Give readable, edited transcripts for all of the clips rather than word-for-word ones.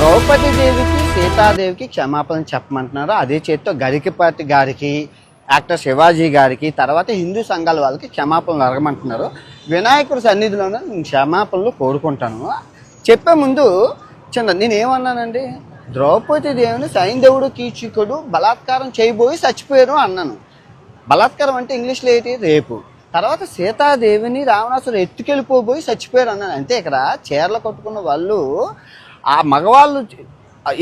ద్రౌపది దేవికి సీతాదేవికి క్షమాపణ చెప్పమంటున్నారు. అదే చేత్తో గరికపాటి గారికి, యాక్టర్ శివాజీ గారికి, తర్వాత హిందూ సంఘాల వాళ్ళకి క్షమాపణలు అడగమంటున్నారు. వినాయకుడి సన్నిధిలోనే నేను క్షమాపణలు కోరుకుంటాను. చెప్పే ముందు నేనేమన్నానండి, ద్రౌపది దేవిని సైంధవుడు కీచకుడు బలాత్కారం చేయబోయి చచ్చిపోయారు అన్నాను. బలాత్కారం అంటే ఇంగ్లీష్లో ఏంటి, రేపు. తర్వాత సీతాదేవిని రావణాసురుడు ఎత్తుకెళ్ళిపోబోయి చచ్చిపోయారు అన్నాను. అంతే. ఇక్కడ చీరలు కట్టుకున్న వాళ్ళు ఆ మగవాళ్ళు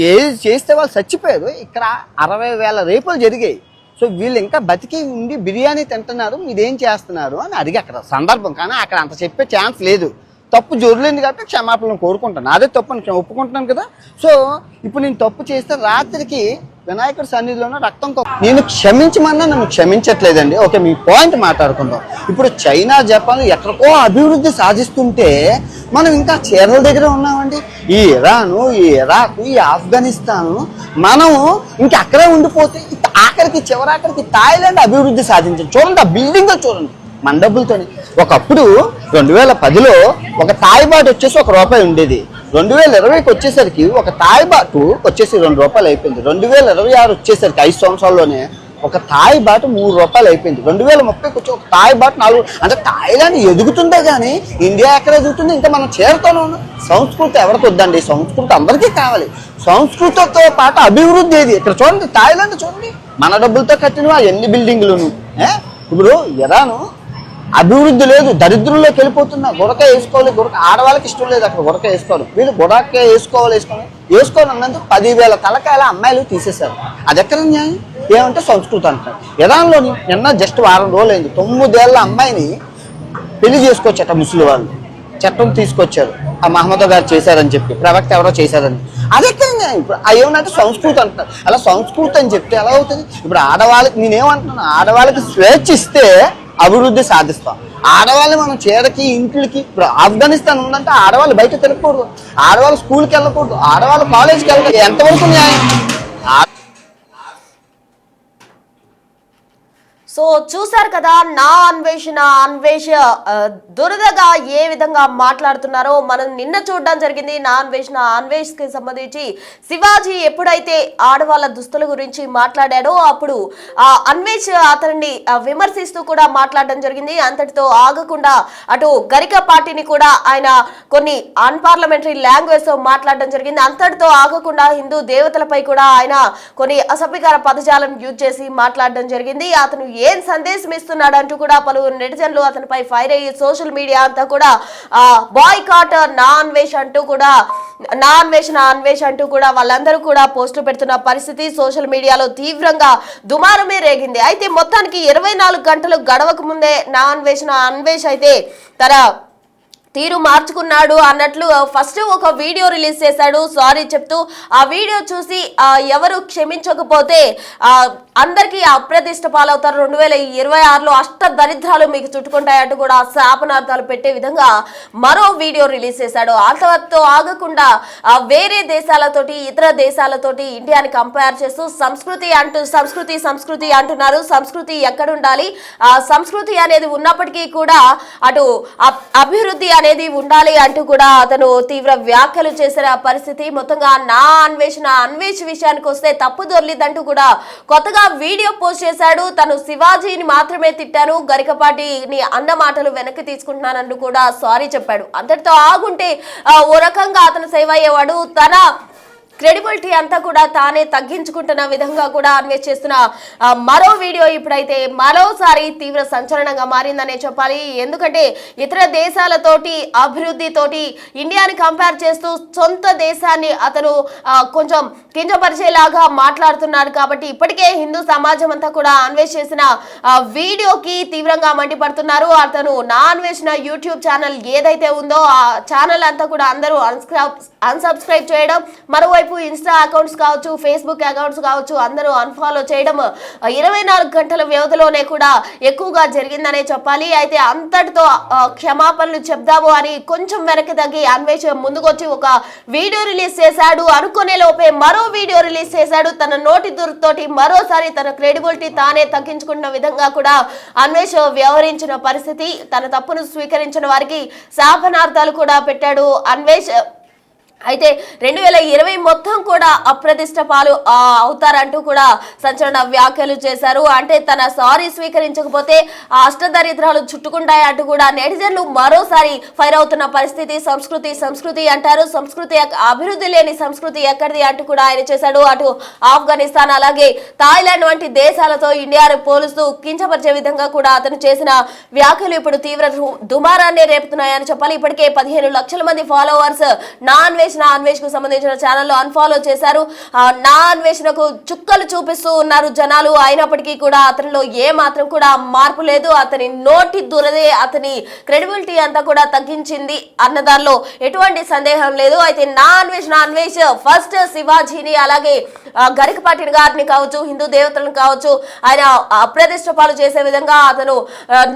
ఏది చేస్తే వాళ్ళు చచ్చిపోయారు. ఇక్కడ 60,000 రేపులు జరిగాయి. సో వీళ్ళు ఇంకా బతికి ఉండి బిర్యానీ తింటున్నారు, మీరేం చేస్తున్నారు అని అడిగి అక్కడ సందర్భం. కానీ అక్కడ అంత చెప్పే ఛాన్స్ లేదు. తప్పు జోరులేదు కాబట్టి క్షమాపణలు కోరుకుంటాను. అదే తప్పు అని ఒప్పుకుంటున్నాను కదా. సో ఇప్పుడు నేను తప్పు చేస్తే రాత్రికి వినాయకుడి సన్నిధిలోనే రక్తం నేను క్షమించమన్నా నన్ను క్షమించట్లేదండి. ఓకే, మీ పాయింట్ మాట్లాడుకుందాం. ఇప్పుడు చైనా, జపాన్ ఎక్కడికో అభివృద్ధి సాధిస్తుంటే మనం ఇంకా చీరల దగ్గర ఉన్నామండి. ఈ ఇరాను, ఈ ఇరాక్, ఈ ఆఫ్ఘనిస్తాను మనం ఇంకా అక్కడే ఉండిపోతే ఆఖరికి చివరాఖరికి థాయిలాండ్ అభివృద్ధి సాధించండి. చూడండి ఆ బిల్డింగ్ చూడండి మన డబ్బులతోని. ఒకప్పుడు 2010లో ఒక తాయి బాటు వచ్చేసి ₹1 ఉండేది. 2020కి వచ్చేసరికి ఒక తాయి బాటు వచ్చేసి ₹2 అయిపోయింది. 2026 వచ్చేసరికి 5 సంవత్సరాల్లోనే ఒక తాయి బాటు ₹3 అయిపోయింది. 2030కి వచ్చి ఒక తాయి బాటు 4. అంటే థాయిలాండ్ ఎదుగుతుందే కానీ ఇండియా ఎక్కడ ఎదుగుతుంది? ఇంకా మనం చేరుతూనే ఉన్నాం. సంస్కృతి ఎవరికి వద్దండి, సంస్కృతి అందరికీ కావాలి. సంస్కృతితో పాటు అభివృద్ధి ఏది? ఇక్కడ చూడండి థాయిలాండ్ చూడండి, మన డబ్బులతో కట్టినవా ఎన్ని బిల్డింగ్లను. ఇప్పుడు ఇరాను అభివృద్ధి లేదు, దరిద్రంలోకి వెళ్ళిపోతున్నా. గుడక వేసుకోవాలి, గుడక ఆడవాళ్ళకి ఇష్టం లేదు అక్కడ గుడక వేసుకోవాలి. వీళ్ళు గుడక వేసుకోవాలి అన్నందుకు 10,000 తలకాయల అమ్మాయిలు తీసేశారు. అది ఎక్కడ న్యాయం? ఏమంటే సంస్కృతి అంటారు. ఇరాన్లోని నిన్న జస్ట్ వారం రోజులు అయింది, 9 ఏళ్ల అమ్మాయిని పెళ్లి చేసుకోవచ్చట ముస్లిం వాళ్ళు. చట్టం తీసుకొచ్చారు, ఆ మహమ్మద్ గారు చేశారని చెప్పి, ప్రవక్త ఎవరో చేశారని. అది ఎక్కడ న్యాయం? ఇప్పుడు ఏమన్నట్టు సంస్కృతి అంటారు. అలా సంస్కృతి అని చెప్తే ఎలా అవుతుంది? ఇప్పుడు ఆడవాళ్ళకి నేనేమంటున్నాను, ఆడవాళ్ళకి స్వేచ్ఛ ఇస్తే అభివృద్ధి సాధిస్తాం. ఆడవాళ్ళు మనం చీరకి ఇంట్లకి. ఇప్పుడు ఆఫ్ఘనిస్తాన్ ఉందంటే ఆడవాళ్ళు బయట తిరగకూడదు, ఆడవాళ్ళు స్కూల్కి వెళ్ళకూడదు, ఆడవాళ్ళు కాలేజ్కి వెళ్ళకూడదు. ఎంతవరకు న్యాయం? సో చూసారు కదా నా అన్వేష దురదగా ఏ విధంగా మాట్లాడుతున్నారో మనం నిన్న చూడడం జరిగింది. నా అన్వేష్కి సంబంధించి శివాజీ ఎప్పుడైతే ఆడవాళ్ళ దుస్తుల గురించి మాట్లాడాడో అప్పుడు అన్వేష్ అతన్ని విమర్శిస్తూ కూడా మాట్లాడడం జరిగింది. అంతటితో ఆగకుండా అటు గరిక పార్టీని కూడా ఆయన కొన్ని అన్పార్లమెంటరీ లాంగ్వేజ్ తో మాట్లాడడం జరిగింది. అంతటితో ఆగకుండా హిందూ దేవతలపై కూడా ఆయన కొన్ని అసభ్యకర పదజాలం యూజ్ చేసి మాట్లాడడం జరిగింది. అతను ఏం సందేశం ఇస్తున్నాడు అంటూ కూడా పలువురు నెటిజన్లు అతనిపై ఫైర్ అయ్యి సోషల్ మీడియా అంతా కూడా బాయ్కాట్ నా అన్వేష్ అంటూ కూడా వాళ్ళందరూ కూడా పోస్టులు పెడుతున్న పరిస్థితి సోషల్ మీడియాలో తీవ్రంగా దుమారమే రేగింది. అయితే మొత్తానికి 24 గంటలు గడవక ముందే నా అన్వేష్ అయితే తన తీరు మార్చుకున్నాడు అన్నట్లు ఫస్ట్ ఒక వీడియో రిలీజ్ చేశాడు సారీ చెప్తూ. ఆ వీడియో చూసి ఎవరు క్షమించకపోతే అందరికీ అప్రతిష్ట పాలవుతారు, 2026లో అష్ట దరిద్రాలు మీకు చుట్టుకుంటాయంటూ కూడా శాపనార్థాలు పెట్టే విధంగా మరో వీడియో రిలీజ్ చేశాడు. అంతవరకు ఆగకుండా వేరే దేశాలతోటి ఇతర దేశాలతోటి ఇండియాని కంపేర్ చేస్తూ సంస్కృతి అంటున్నారు. సంస్కృతి ఎక్కడుండాలి? సంస్కృతి అనేది ఉన్నప్పటికీ కూడా అటు అభివృద్ధి అనేది ఉండాలి అంటూ కూడా అతను తీవ్ర వ్యాఖ్యలు చేసిన పరిస్థితి. మొత్తంగా నా అన్వేష్ విషయానికి వస్తే తప్పు దొర్లిదంటూ కూడా కొత్తగా వీడియో పోస్ట్ చేశాడు. తను శివాజీని మాత్రమే తిట్టాను, గరికపాటిని అన్న మాటలు వెనక్కి తీసుకుంటున్నానంటూ కూడా సారీ చెప్పాడు. అంతటితో ఆగుంటే ఓ రకంగా అతను సేవ్ అయ్యేవాడు. తన క్రెడిబిలిటీ అంతా కూడా తానే తగ్గించుకుంటున్న విధంగా కూడా అన్వేష్ చేస్తున్న మరో వీడియో ఇప్పుడైతే మరోసారి తీవ్ర సంచలనంగా మారిందనే చెప్పాలి. ఎందుకంటే ఇతర దేశాలతోటి అభివృద్ధితోటి ఇండియాని కంపేర్ చేస్తూ సొంత దేశాన్ని అతను కొంచెం కించపరిచేలాగా మాట్లాడుతున్నాడు. కాబట్టి ఇప్పటికే హిందూ సమాజం అంతా కూడా అన్వేష్ చేసిన వీడియోకి తీవ్రంగా మండిపడుతున్నారు. అతను నా అన్వేషణ యూట్యూబ్ ఛానల్ ఏదైతే ఉందో ఆ ఛానల్ అంతా కూడా అందరూ అన్సబ్స్క్రైబ్ చేయడం, మరోవైపు ఇన్స్టా అకౌంట్స్ కావచ్చు, ఫేస్బుక్ అకౌంట్స్ కావచ్చు అందరూ అన్ఫాలో చేయడం 24 గంటల వ్యవధిలోనే కూడా ఎక్కువగా జరిగిందనే చెప్పాలి. అయితే అంతటితో క్షమాపణలు చెప్దాము అని కొంచెం వెనక్కి తగ్గి అన్వేష్ ముందుకొచ్చి ఒక వీడియో రిలీజ్ చేశాడు. అనుకునే లోపే మరో వీడియో రిలీజ్ చేశాడు. తన నోటి దురుతోటి మరోసారి తన క్రెడిబిలిటీ తానే తగ్గించుకున్న విధంగా కూడా అన్వేష్ వ్యవహరించిన పరిస్థితి. తన తప్పును స్వీకరించిన వారికి శాపనార్థాలు కూడా పెట్టాడు అన్వేష్. అయితే 2020 మొత్తం కూడా అప్రతిష్ట పాలు అవుతారంటూ కూడా సంచలన వ్యాఖ్యలు చేశారు. అంటే తన సారీ స్వీకరించకపోతే ఆ అష్టదరిద్రాలు చుట్టుకుంటాయి అంటూ కూడా నెటిజన్లు మరోసారి ఫైర్ అవుతున్న పరిస్థితి. సంస్కృతి అంటారు, సంస్కృతి అభివృద్ధి లేని సంస్కృతి ఎక్కడిది అంటూ కూడా ఆయన చేశాడు. అటు ఆఫ్ఘనిస్తాన్ అలాగే థాయిలాండ్ వంటి దేశాలతో ఇండియాను పోలుస్తూ కించపరిచే విధంగా కూడా అతను చేసిన వ్యాఖ్యలు ఇప్పుడు తీవ్ర దుమారాన్ని రేపుతున్నాయని చెప్పాలి. ఇప్పటికే 15 లక్షల మంది ఫాలోవర్స్ నా అన్వేష్ కు సంబంధించిన ఛానల్లో అన్ఫాలో చేశారు. నా అన్వేషణకు చుక్కలు చూపిస్తూ ఉన్నారు జనాలు. అయినప్పటికీ కూడా అతనిలో ఏ మాత్రం కూడా మార్పు లేదు. అతని నోటి దురదే అతని క్రెడిబిలిటీ అంతా కూడా తగ్గించింది అన్న దానిలో ఎటువంటి సందేహం లేదు. అయితే నా అన్వేష్ ఫస్ట్ శివాజీని అలాగే గరికపాటి గారిని కావచ్చు, హిందూ దేవతలను కావచ్చు ఆయన అప్రతిష్ట పాలు చేసే విధంగా అతను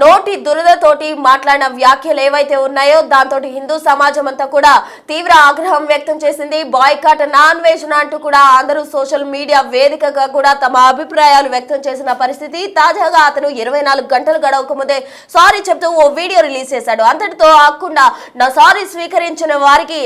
నోటి దురదతోటి మాట్లాడిన వ్యాఖ్యలు ఏవైతే ఉన్నాయో దాంతో హిందూ సమాజం అంతా కూడా తీవ్ర ఆగ్రహం వ్యక్తం చేసింది. బాయ్కాట్ నాన్ వెజ్ అంటూ కూడా అందరూ సోషల్ మీడియా వేదికగా కూడా తమ అభిప్రాయాలు వ్యక్తం చేసిన పరిస్థితి. తాజాగా అతను 24 గంటలు గడవక ముందే సారీ చెప్తూ ఓ వీడియో రిలీజ్ చేశాడు. అంతటితో ఆకుండా నా సారీ స్వీకరించిన వారికి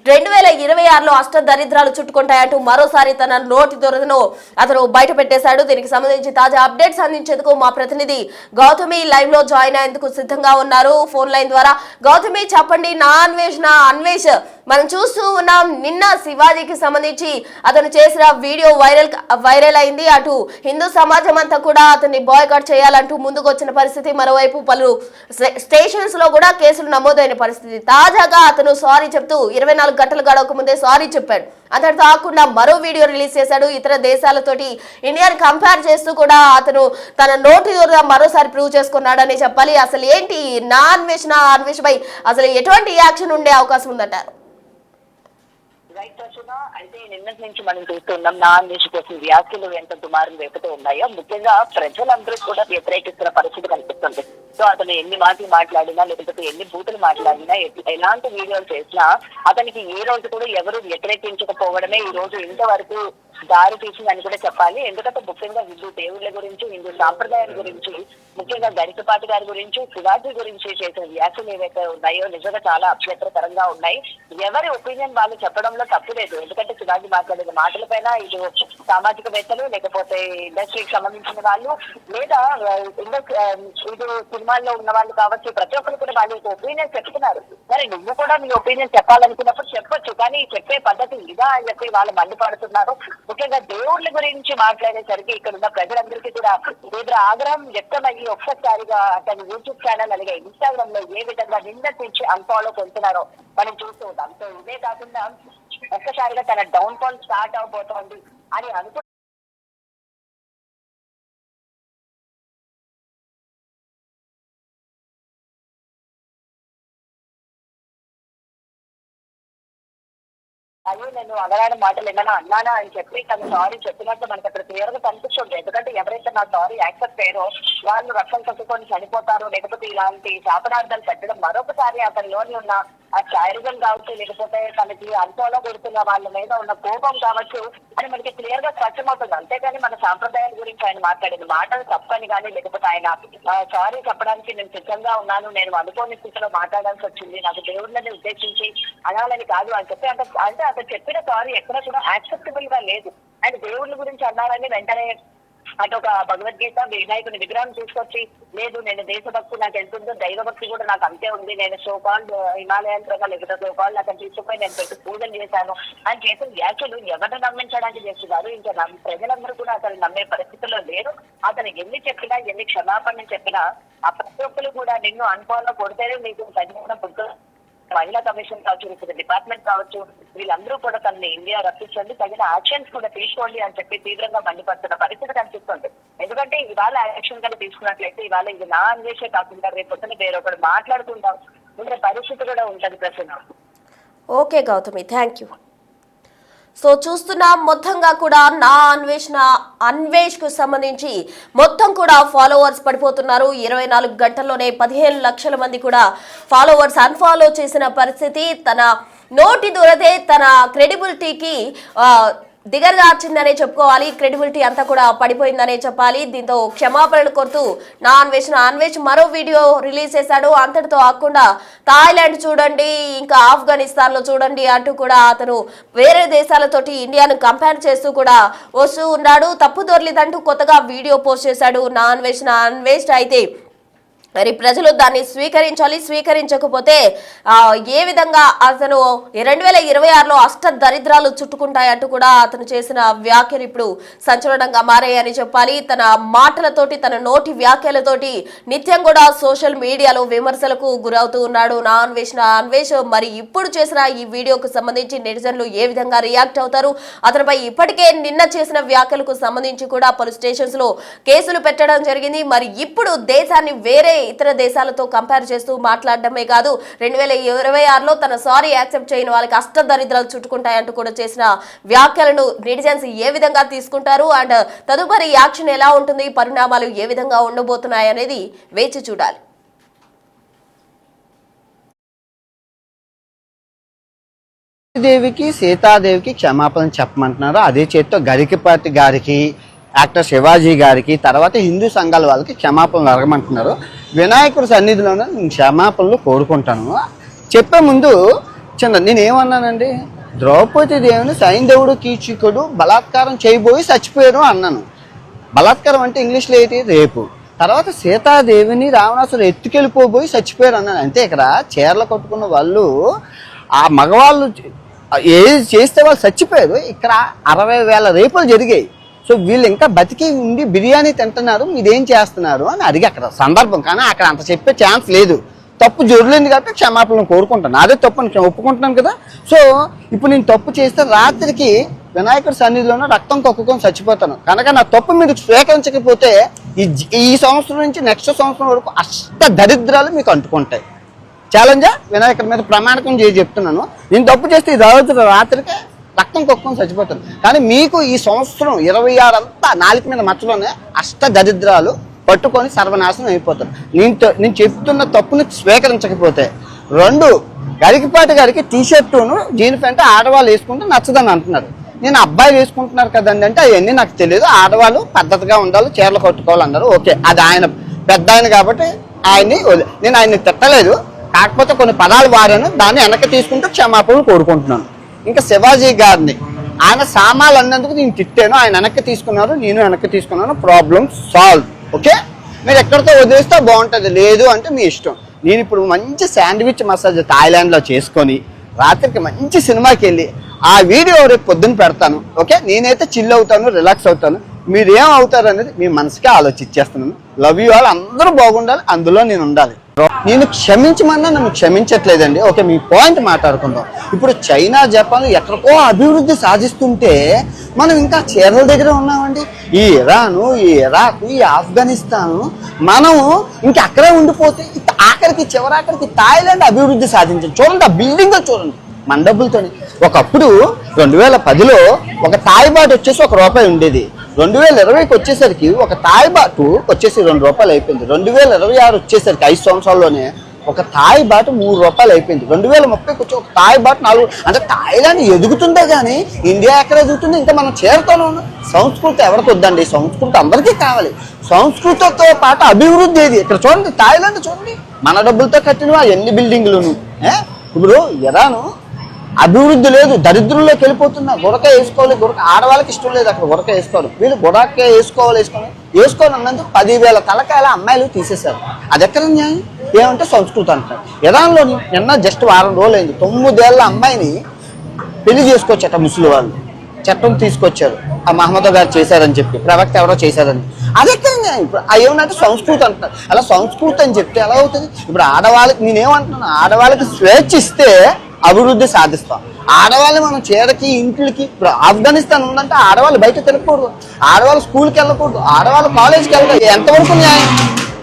2026లో అష్ట దరిద్రాలు చుట్టుకుంటాయంటూ మరోసారి తన నోటి దొరదను అతను బయట పెట్టేశాడు. దీనికి సంబంధించి తాజా అప్డేట్స్ అందించేందుకు మా ప్రతినిధి గౌతమి లైవ్ లో జాయిన్ అయ్యేందుకు సిద్ధంగా ఉన్నారు ఫోన్ లైన్ ద్వారా. గౌతమి చెప్పండి, నా అన్వేష్ మనం చూస్తూ ఉన్నాం. నిన్న శివాజీకి సంబంధించి అతను చేసిన వీడియో వైరల్ అయింది. అటు హిందూ సమాజం అంతా కూడా అతన్ని బాయ్కాట్ చేయాలంటూ ముందుకు వచ్చిన పరిస్థితి. మరోవైపు పలు స్టేషన్స్ లో కూడా కేసులు నమోదైన పరిస్థితి. తాజాగా అతను సారీ చెప్తూ 24 గంటలు గడవక ముందే సారీ చెప్పాడు. అంతటితో కాకుండా మరో వీడియో రిలీజ్ చేశాడు. ఇతర దేశాలతోటి ఇండియాని కంపేర్ చేస్తూ కూడా అతను తన నోటి మరోసారి ప్రూవ్ చేసుకున్నాడని చెప్పాలి. అసలు ఏంటి నా అన్వేష్ పై అసలు ఎటువంటి యాక్షన్ ఉండే అవకాశం ఉందంటారు? అయితే నిన్నటి నుంచి మనం చూస్తున్నాం నా అన్వేషణ కోసం వ్యాఖ్యలు ఎంత దుమారం రేపుతూ ఉన్నాయో. ముఖ్యంగా ప్రజలందరూ కూడా వ్యతిరేకిస్తున్న పరిస్థితి కనిపిస్తుంది. సో అతను ఎన్ని మాటలు మాట్లాడినా లేకపోతే ఎన్ని బూతులు మాట్లాడినా ఎలాంటి వీడియోలు చేసినా అతనికి ఏ రోజు కూడా ఎవరు వ్యతిరేకించకపోవడమే ఈ రోజు ఇంతవరకు దారి తీసిందని కూడా చెప్పాలి. ఎందుకంటే ముఖ్యంగా హిందూ దేవుళ్ళ గురించి, హిందూ సాంప్రదాయాల గురించి, ముఖ్యంగా గరికపాటి గారి గురించి, శివాజీ గురించి చేసిన వ్యాఖ్యలు ఏవైతే ఉన్నాయో నిజంగా చాలా అభ్యంతరకరంగా ఉన్నాయి. ఎవరి ఒపీనియన్ వాళ్ళు చెప్పడంలో తప్పు లేదు. ఎందుకంటే శివాజీ మాట్లాడిన మాటలపైన ఇటు సామాజికవేత్తలు లేకపోతే ఇండస్ట్రీకి సంబంధించిన వాళ్ళు లేదా ఇటు సినిమాల్లో ఉన్న వాళ్ళు కావచ్చు, ప్రతి ఒక్కరు కూడా వాళ్ళు ఒపీనియన్ చెప్తున్నారు. సరే నువ్వు కూడా నీ ఒపీనియన్ చెప్పాలనుకున్నప్పుడు చెప్పొచ్చు, కానీ చెప్పే పద్ధతి ఇదా అని చెప్పి వాళ్ళు మండిపడుతున్నారు. ముఖ్యంగా దేవుళ్ళ గురించి మాట్లాడేసరికి ఇక్కడ ఉన్న ప్రజలందరికీ కూడా తీవ్ర ఆగ్రహం వ్యక్తమయ్యి ఒక్కసారిగా తన యూట్యూబ్ ఛానల్ అలాగే ఇన్స్టాగ్రామ్ లో ఏ విధంగా నిందించి అన్ఫాలో కొంటున్నారో మనం చూస్తూ ఉంటాం. సో ఇదే కాకుండా ఒక్కసారిగా తన డౌన్ ఫాల్ స్టార్ట్ అవబోతోంది అని అనుకుంటున్నాం. అయ్యో నేను అనరాని మాటలు ఏమైనా అన్నానా అని చెప్పి తను సారీ చెప్పినట్టు మనకి అక్కడ క్లియర్ గా కనిపిస్తుంది. ఎందుకంటే ఎవరైతే నా సారీ యాక్సెప్ట్ చేయరో వాళ్ళు రక్షణ కట్టుకొని చనిపోతారు, లేకపోతే ఇలాంటి శాపనార్థాలు పెట్టడం మరొకసారి అతనిలోని ఉన్న ఆ శారీరం కావచ్చు, లేకపోతే తనకి అన్ఫాలో కొడుతున్న వాళ్ళ మీద ఉన్న కోపం కావచ్చు అని మనకి క్లియర్ గా స్పష్టమవుతుంది. అంతేగాని మన సాంప్రదాయాల గురించి ఆయన మాట్లాడిన మాటలు తప్పని కానీ లేకపోతే ఆయన సారీ చెప్పడానికి నేను సిద్ధంగా ఉన్నాను, నేను అనుకోని స్థితిలో మాట్లాడాల్సి వచ్చింది, నాకు దేవుళ్ళని ఉద్దేశించి అనాలని కాదు అని చెప్పి అంటే అతను చెప్పిన సారీ ఎక్కడ కూడా యాక్సెప్టబుల్ గా లేదు. అండ్ దేవుళ్ళ గురించి అన్నారని వెంటనే అటు ఒక భగవద్గీత వినాయకుని విగ్రహం తీసుకొచ్చి లేదు నేను దేశభక్తి నాకు ఎంతుందో దైవభక్తి కూడా నాకు అంతే ఉంది, నేను సోకాల్డ్ హిమాలయన్ ప్రగా లేకపోతే సోకాల్డ్ అక్కడ తీసుకుపోయి నేను పెట్టి పూజలు చేశాను అని చేసిన వ్యాఖ్యలు ఎవరిని నమ్మించడానికి చేస్తున్నారు. ఇంకా ప్రజలందరూ కూడా అతను నమ్మే పరిస్థితుల్లో లేరు. అతను ఎన్ని చెప్పినా ఎన్ని క్షమాపణ చెప్పినా ఆ ప్రతి ఒక్కరు కూడా నిన్ను అన్ఫాలో కొడితేనే నీకు తగిన బుద్ధ మహిళా కమిషన్ కావచ్చు, లేకపోతే డిపార్ట్మెంట్ కావచ్చు, వీళ్ళందరూ కూడా తనని ఇండియా రప్పించండి, తగిన యాక్షన్స్ కూడా తీసుకోండి అని చెప్పి తీవ్రంగా మండిపడుతున్న పరిస్థితి కనిపిస్తుంది. ఎందుకంటే ఇవాళ యాక్షన్ కానీ తీసుకున్నట్లయితే ఇవాళ ఇది నా అన్వేషే కాకుండా రేపు పొద్దున వేరొకరు మాట్లాడుకుంటాం ఉండే పరిస్థితి కూడా ఉంటది ప్రశ్న. Okay Gautami, thank you. So చూస్తున్నా మొత్తంగా కూడా నా అన్వేష్ కు సంబంధించి మొత్తం కూడా ఫాలోవర్స్ పడిపోతున్నారు. 24 గంటల్లోనే 15 లక్షల మంది కూడా ఫాలోవర్స్ అన్ఫాలో చేసిన పరిస్థితి. తన నోటి దూరదే తన క్రెడిబిలిటీకి దిగజార్చిందనే చెప్పుకోవాలి. క్రెడిబిలిటీ అంతా కూడా పడిపోయిందనే చెప్పాలి. దీంతో క్షమాపణలు కోరుతూ నా అన్వేష్ మరో వీడియో రిలీజ్ చేశాడు. అంతటితో ఆకుండా థాయిలాండ్ చూడండి, ఇంకా ఆఫ్ఘనిస్తాన్ లో చూడండి అంటూ కూడా అతను వేరే దేశాలతోటి ఇండియాను కంపేర్ చేస్తూ కూడా వస్తూ ఉన్నాడు. తప్పు దొర్లిదంటూ కొత్తగా వీడియో పోస్ట్ చేశాడు నా అన్వేష్. అయితే మరి ప్రజలు దాన్ని స్వీకరించాలి. స్వీకరించకపోతే ఏ విధంగా అతను 2026లో అష్ట దరిద్రాలు చుట్టుకుంటాయంటూ కూడా అతను చేసిన వ్యాఖ్యలు ఇప్పుడు సంచలనంగా మారాయని చెప్పాలి. తన మాటలతోటి, తన నోటి వ్యాఖ్యలతోటి నిత్యం కూడా సోషల్ మీడియాలో విమర్శలకు గురవుతూ ఉన్నాడు నా అన్వేష్. మరి ఇప్పుడు చేసిన ఈ వీడియోకు సంబంధించి నెటిజన్లు ఏ విధంగా రియాక్ట్ అవుతారు? అతనిపై ఇప్పటికే నిన్న చేసిన వ్యాఖ్యలకు సంబంధించి కూడా పలు స్టేషన్స్ లో కేసులు పెట్టడం జరిగింది. మరి ఇప్పుడు దేశాన్ని వేరే ఇతర దేశాలతో కంపేర్ చేస్తూ మాట్లాడడమే కాదు, 2026లో తన సారీ యాక్సెప్ట్ చేయని వాళ్ళకి అష్ట దరిద్రాలు చుట్టుకుంటాయంటూ కూడా చేసిన వ్యాఖ్యలను నెటిజన్స్ ఏ విధంగా తీసుకుంటారు అండ్ తదుపరి యాక్షన్ ఎలా ఉంటుంది, పరిణామాలు ఏ విధంగా ఉండబోతున్నాయి అనేది వేచి చూడాలి. దేవికి సీతాదేవికి క్షమాపణ చెప్పమంటున్నారు. అదే చేత్తో గరికపాటి గారికి, యాక్టర్ శివాజీ గారికి, తర్వాత హిందూ సంఘాల వాళ్ళకి క్షమాపణలు అడగమంటున్నారు. వినాయకుడి సన్నిధిలోనే నేను క్షమాపణలు కోరుకుంటాను. చెప్పే ముందు నేనేమన్నానండి, ద్రౌపది దేవిని సైంధవుడు కీచకుడు బలాత్కారం చేయబోయి చచ్చిపోయారు అన్నాను. బలాత్కారం అంటే ఇంగ్లీష్లో ఏంటి? రేపు. తర్వాత సీతాదేవిని రావణాసురుడు ఎత్తుకెళ్ళిపోబోయి చచ్చిపోయారు అన్నాను. అంతే ఇక్కడ చీరలు కట్టుకున్న వాళ్ళు ఆ మగవాళ్ళు ఏది చేస్తే వాళ్ళు చచ్చిపోయారు. ఇక్కడ 60,000 రేపులు జరిగాయి. సో వీళ్ళు ఇంకా బతికి ఉండి బిర్యానీ తింటున్నారు, మీరేం చేస్తున్నారు అని అడిగి అక్కడ సందర్భం. కానీ అక్కడ అంత చెప్పే ఛాన్స్ లేదు. తప్పు జరగలేదు కాబట్టి క్షమాపణలు కోరుకుంటాను. అదే తప్పు నేను ఒప్పుకుంటున్నాను కదా. సో ఇప్పుడు నేను తప్పు చేస్తే రాత్రికి వినాయకుడి సన్నిధిలోనే రక్తం కక్కుకొని చచ్చిపోతాను. కనుక నా తప్పు మీరు స్వీకరించకపోతే ఈ సంవత్సరం నుంచి నెక్స్ట్ సంవత్సరం వరకు అష్ట దరిద్రాలు మీకు అంటుకుంటాయి. ఛాలెంజా వినాయకుడి మీద ప్రమాణకం చేసి చెప్తున్నాను. నేను తప్పు చేస్తే ఈ రోజు రాత్రికి రక్తం కొక్కుని చచ్చిపోతాను. కానీ మీకు ఈ సంవత్సరం 26 అంతా నాలుగు మీద మచ్చలోనే అష్ట దరిద్రాలు పట్టుకొని సర్వనాశనం అయిపోతారు. నేను చెప్తున్న తప్పుని స్వీకరించకపోతే. 2, గరికపాటి గారికి టీషర్టును జీన్ ప్యాంట్ ఆడవాళ్ళు వేసుకుంటే నచ్చదని అంటున్నారు. నేను అబ్బాయిలు వేసుకుంటున్నారు కదండి అంటే అవన్నీ నాకు తెలియదు. ఆడవాళ్ళు పద్ధతిగా ఉండాలి, చీరలు కట్టుకోవాలన్నారు. ఓకే, అది ఆయన పెద్ద ఆయన కాబట్టి నేను ఆయన్ని తిట్టలేదు. కాకపోతే కొన్ని పదాలు వారాను, దాన్ని వెనక్కి తీసుకుంటూ క్షమాపణలు కోరుకుంటున్నాను. ఇంకా శివాజీ గారిని ఆయన సామాన్లు అన్నందుకు నేను తిట్టాను, ఆయన వెనక్కి తీసుకున్నారు, నేను వెనక్కి తీసుకున్నాను. Problem solve. ఓకే, మీరు ఎక్కడితో వదిలేస్తే బాగుంటుంది, లేదు అంటే మీ ఇష్టం. నేను ఇప్పుడు మంచి శాండ్విచ్ మసాజ్ థాయిలాండ్లో చేసుకొని రాత్రికి మంచి సినిమాకి వెళ్ళి ఆ వీడియో రేపు పొద్దున్న పెడతాను. ఓకే, నేనైతే చిల్ అవుతాను, రిలాక్స్ అవుతాను. మీరేం అవుతారు అనేది మీ మనసుకే ఆలోచించేస్తున్నాను. Love you all. అందరూ బాగుండాలి, అందులో నేను ఉండాలి. నేను క్షమించమన్నా నన్ను క్షమించట్లేదండి. ఓకే, మీ పాయింట్ మాట్లాడుకుందాం. ఇప్పుడు చైనా, జపాన్ ఎక్కడికో అభివృద్ధి సాధిస్తుంటే మనం ఇంకా చీరల దగ్గర ఉన్నామండి. ఈ ఇరాను, ఈ ఇరాక్, ఈ ఆఫ్ఘనిస్తాను మనం ఇంకా అక్కడే ఉండిపోతే ఆఖరికి చివరాఖరికి థాయిలాండ్ అభివృద్ధి సాధించాం. చూడండి ఆ బిల్డింగ్ చూడండి మన డబ్బులతోని. ఒకప్పుడు 2010లో ఒక థాయ్ బాట్ వచ్చేసి ₹1 ఉండేది. 2020కి వచ్చేసరికి ఒక థాయ్ బాటు వచ్చేసి ₹2 అయిపోయింది. 2026 వచ్చేసరికి 5 సంవత్సరాల్లోనే ఒక థాయ్ బాటు ₹3 అయిపోయింది. 2030కి వచ్చి ఒక థాయ్ బాటు 4. అంటే థాయిలాండ్ ఎదుగుతుందే కానీ ఇండియా ఎక్కడ ఎదుగుతుంది? ఇంకా మనం చేరుతూనే ఉన్నాం. సంస్కృతి ఎవరికి వద్దండి, సంస్కృతి అందరికీ కావాలి. సంస్కృతితో పాటు అభివృద్ధి ఏది? ఇక్కడ చూడండి థాయిలాండ్ చూడండి, మన డబ్బులతో కట్టినవా ఎన్ని బిల్డింగ్లను. ఇప్పుడు ఇరాను అభివృద్ధి లేదు, దరిద్రంలోకి వెళ్ళిపోతున్నా. గురక వేసుకోవాలి, ఆడవాళ్ళకి ఇష్టం లేదు అక్కడ గురక వేసుకోవాలి. వీళ్ళు గురక వేసుకోవాలి అన్నందుకు 10,000 తలకాయల అమ్మాయిలు తీసేశారు. అది ఎక్కడ న్యాయం? ఏమంటే సంస్కృతి అంటారు. ఇరాన్లోని నిన్న జస్ట్ వారం రోజులు అయింది, 9 ఏళ్ల అమ్మాయిని పెళ్లి చేసుకోవచ్చట ముస్లిం వాళ్ళు. చట్టం తీసుకొచ్చారు, ఆ మహమ్మద్ గారు చేశారని చెప్పి, ప్రవక్త ఎవరో చేశారని. అది ఎక్కడ న్యాయం? ఇప్పుడు ఏమన్నా సంస్కృతి అంటున్నారు. అలా సంస్కృతి అని చెప్తే ఎలా అవుతుంది? ఇప్పుడు ఆడవాళ్ళకి నేనేమంటున్నాను, ఆడవాళ్ళకి స్వేచ్ఛ ఇస్తే అభివృద్ధి సాధిస్తాం. ఆడవాళ్ళు మనం చీరకి, ఇంట్లకి. ఇప్పుడు ఆఫ్ఘనిస్తాన్ ఉందంటే ఆడవాళ్ళు బయట తిరగకూడదు, ఆడవాళ్ళు స్కూల్కి వెళ్ళకూడదు, ఆడవాళ్ళు కాలేజ్కి వెళ్ళకూడదు. ఎంతవరకు న్యాయం?